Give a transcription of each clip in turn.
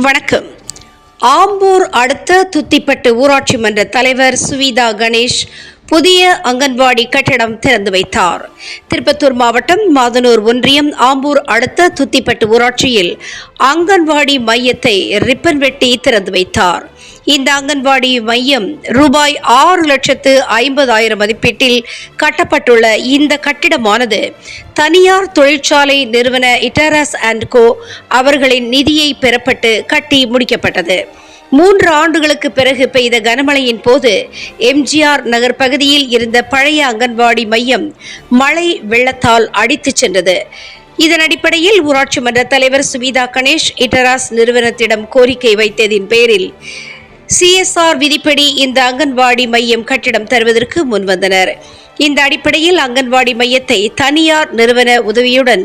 வணக்கம். ஆம்பூர் அடுத்த துத்திப்பட்டு ஊராட்சி மன்ற தலைவர் சுவிதா கணேஷ் புதிய அங்கன்வாடி கட்டடம் திறந்து வைத்தார். திருப்பத்தூர் மாவட்டம் மாதனூர் ஒன்றியம் ஆம்பூர் அடுத்த துத்திப்பட்டு ஊராட்சியில் அங்கன்வாடி மையத்தை ரிப்பன் வெட்டி திறந்து வைத்தார். இந்த அங்கன்வாடி மையம் ரூபாய் 6,50,000 மதிப்பீட்டில் கட்டப்பட்டுள்ள இந்த கட்டிடமானது தனியார் தொழிற்சாலை நிறுவன இட்டராஸ் அண்ட் கோ அவர்களின் நிதியை பெறப்பட்டு கட்டி முடிக்கப்பட்டது. 3 ஆண்டுகளுக்கு பிறகு பெய்த கனமழையின் போது எம்ஜிஆர் நகர் பகுதியில் இருந்த பழைய அங்கன்வாடி மையம் மழை வெள்ளத்தால் அடித்துச் சென்றது. இதன் அடிப்படையில் ஊராட்சி மன்ற தலைவர் சுவிதா கணேஷ் இட்டராஸ் நிறுவனத்திடம் கோரிக்கை வைத்ததின் பேரில் CSR விதிப்படி இந்த அங்கன்வாடி மையம் கட்டிடம் தருவதற்கு முன்வந்தனர். இந்த அடிப்படையில் அங்கன்வாடி மையத்தை தனியார் நிறுவன உதவியுடன்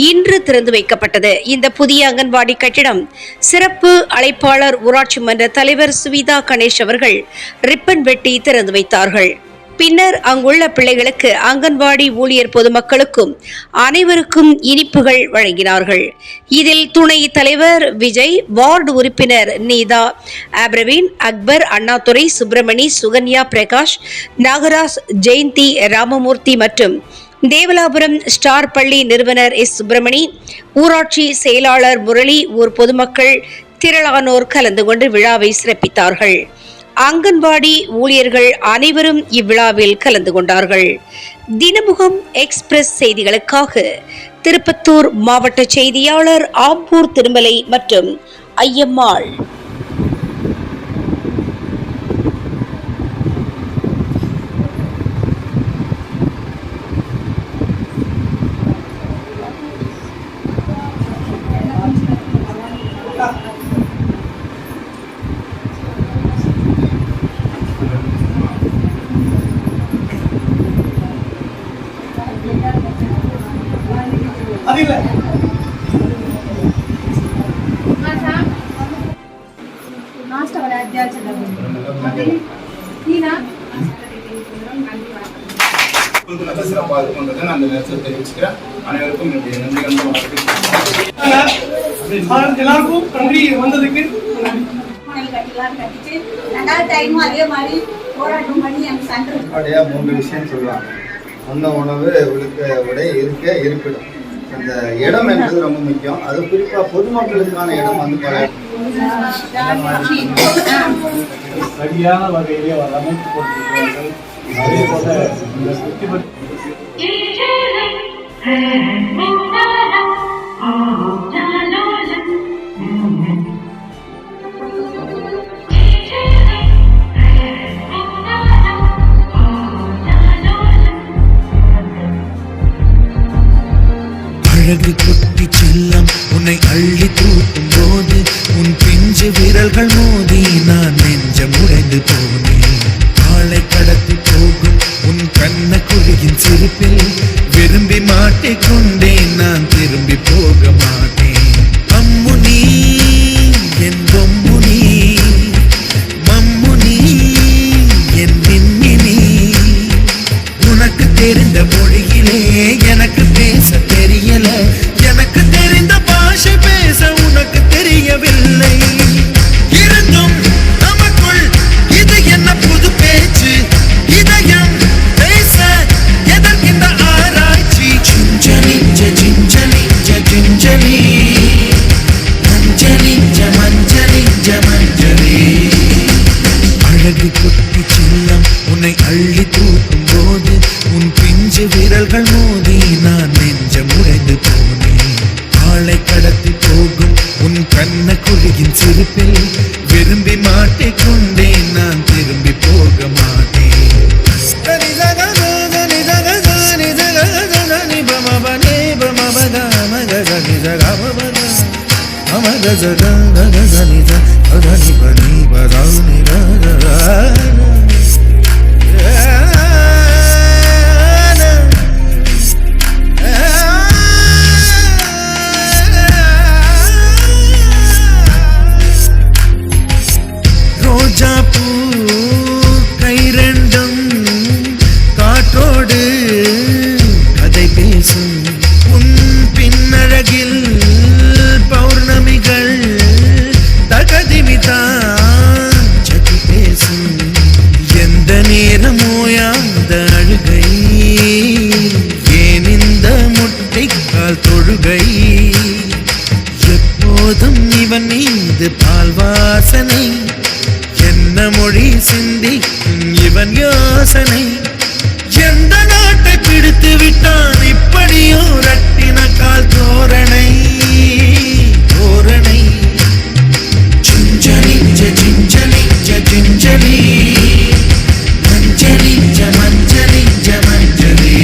இன்று திறந்து வைக்கப்பட்டது. இந்த புதிய அங்கன்வாடி கட்டிடம் சிறப்பு அழைப்பாளர் ஊராட்சி மன்ற தலைவர் சுவிதா கணேஷ் அவர்கள் ரிப்பன் வெட்டி திறந்து வைத்தார்கள். பின்னர் அங்குள்ள பிள்ளைகளுக்கு அங்கன்வாடி ஊழியர் பொதுமக்களுக்கும் அனைவருக்கும் இனிப்புகள் வழங்கினார்கள். இதில் துணை தலைவர் விஜய், வார்டு உறுப்பினர் நீதா, ஆப்ரவீன், அக்பர், அண்ணாதுரை, சுப்பிரமணி, சுகன்யா, பிரகாஷ், நாகராஜ், ஜெயந்தி, ராமமூர்த்தி மற்றும் தேவலாபுரம் ஸ்டார் பள்ளி நிறுவனர் எஸ். சுப்பிரமணி, ஊராட்சி செயலாளர் முரளி, ஊர் பொதுமக்கள் திரளானோர் கலந்து கொண்டு விழாவை சிறப்பித்தார்கள். அங்கன்வாடி ஊழியர்கள் அனைவரும் இவ்விழாவில் கலந்து கொண்டார்கள். தினமுகம் எக்ஸ்பிரஸ் செய்திகளுக்காக திருப்பத்தூர் மாவட்ட செய்தியாளர் ஆம்பூர் திருமலை மற்றும் ஐயம்மாள். உணவு, உடை, இருப்பிடம். அந்த இடம் என்பது ரொம்ப முக்கியம். அது குறிப்பா பொதுமக்களுக்கான இடம் வந்து சரியான வகையிலே அமைத்து கொண்டிருக்கிறார்கள். அதே போல இந்த சுத்திப்பட்டு அழகு குட்டி செல்லம் உன்னை அள்ளி தூக்கும் போது உன் பிஞ்சு விரல்கள் மோதி நான் நெஞ்சம் உடைந்து போனேன். ஆளை கடத்தி போகும் உன் கண்ண குழியின் சிரிப்பில் விரும்பி மாட்டிக்கொண்டேன். நான் திரும்பி போக மாட்டேன். அம்முனி என் பொம்முனி, மம்முனி என் மின்மினி. உனக்கு தெரிந்த மொழியிலே எனக்கு பேச தெரியல, எனக்கு தெரிந்த பாஷை பேச உனக்கு தெரியவில்லை. இருந்தும் நமக்குள் இது என்ன புது பேச்சு? இதயம் பேச எதற்கின்ற ஆராய்ச்சி? Gingelly gingelly gingelly மஞ்சளி மஞ்சளி மஞ்சளி. அழகு குட்டி செல்லம் உன்னை அள்ளி தூக்கும் போது உன் பிஞ்சு விரல்கள் மோதி நான் நெஞ்சம் உடைந்து போனேன். ஆளை கடத்தி போகும் உன் கண்ண குழியின் சிரிப்பில் விரும்பி மாட்டிக்கொண்டேன். நான் திரும்பி போக மாட்டேன். ரோஜா பூ கை ரெண்டும் காற்றோடு கதை பேசும் உன் பின்னழகில் பௌர்ணமிகள் இது பால் வாசனை, என்ன மொழி சிந்தி இவன் யோசனை, எந்த நாட்டை பிடித்து விட்டான் இப்படியோ ரட்டின கால் தோரணை தோரணை. Gingelly gingelly gingelly மஞ்சளி மஞ்சளி மஞ்சளி.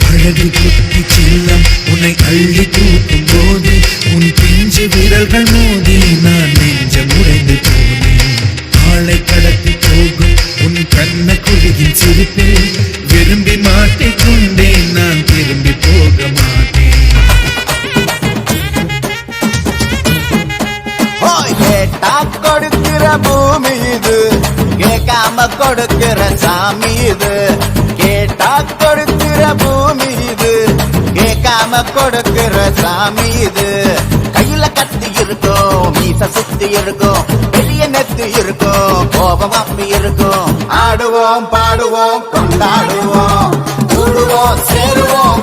அழகு குட்டி செல்லம் உன்னை அள்ளி தூக்கும் போது உன் பிஞ்சு விரல்கள் மோதி நான் நெஞ்சம் உடைந்து போனேன். ஆளை கடத்தி போகும் உன் கண்ண குழியின் சிரிப்பில் விரும்பி மாட்டிக்கொண்டேன், நான் திரும்பி போக மாட்டேன். கேட்டா கொடுக்கிற பூமி இது, கேட்காம கொடுக்கிற சாமி இது. கேட்டா கொடுக்கிற பூமி இது, கேட்காம கொடுக்கிற சாமி இது. கையில கத்தி இருக்கும், மீச சுத்தி இருக்கும், பெரிய நெத்து இருக்கும், கோபம் அப்படி இருக்கும். ஆடுவோம் பாடுவோம் கொண்டாடுவோம், கூடுவோம் சேருவோம்